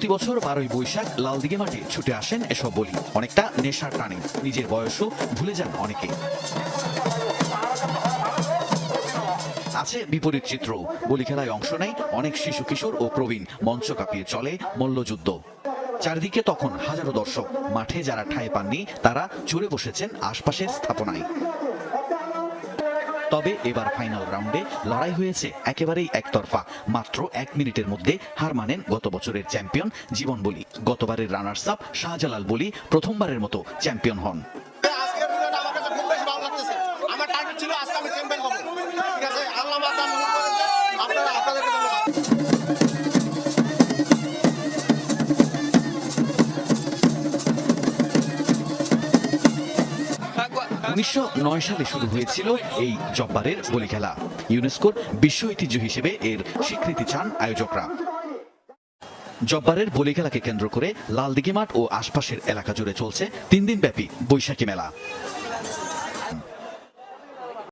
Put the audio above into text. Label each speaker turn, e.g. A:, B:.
A: প্রতি বছর 12ই বৈশাখ লালদিঘি মাঠে ছুটে আসেন এসব বলি, অনেকটা নেশার টানে। নিজের বয়সও ভুলে যান অনেকে। আছে বিপরীত চিত্র, বলি খেলায় অংশ নেয় অনেক শিশু কিশোর ও প্রবীণ। মঞ্চ কাঁপিয়ে চলে মল্লযুদ্ধ। চারদিকে তখন হাজারো দর্শক। মাঠে যারা ঠাঁই পাননি তারা চড়ে বসেছেন আশপাশের স্থাপনায়। তবে এবার ফাইনাল রাউন্ডে লড়াই হয়েছে একেবারেই একতরফা। মাত্র 1 মিনিটের মধ্যে হার মানেন গত বছরের চ্যাম্পিয়ন জীবন বলি। গতবারের রানার্স আপ শাহজালাল বলি প্রথমবারের মতো চ্যাম্পিয়ন হন।
B: আমার টার্গেট ছিল আজকে আমি চ্যাম্পিয়ন হব। ঠিক আছে, আল্লাহ মাতা মনে করেন আপনারা আপনাদেরকে ধন্যবাদ।
A: 1909 সালে শুরু হয়েছিল এই জব্বারের বলি খেলা। ইউনেস্কোর বিশ্ব ঐতিহ্য হিসেবে এর স্বীকৃতি চান আয়োজকরা। জব্বারের বলি খেলাকে কেন্দ্র করে লালদিঘি মাঠ ও আশপাশের এলাকা জুড়ে চলছে 3 দিন ব্যাপী বৈশাখী মেলা।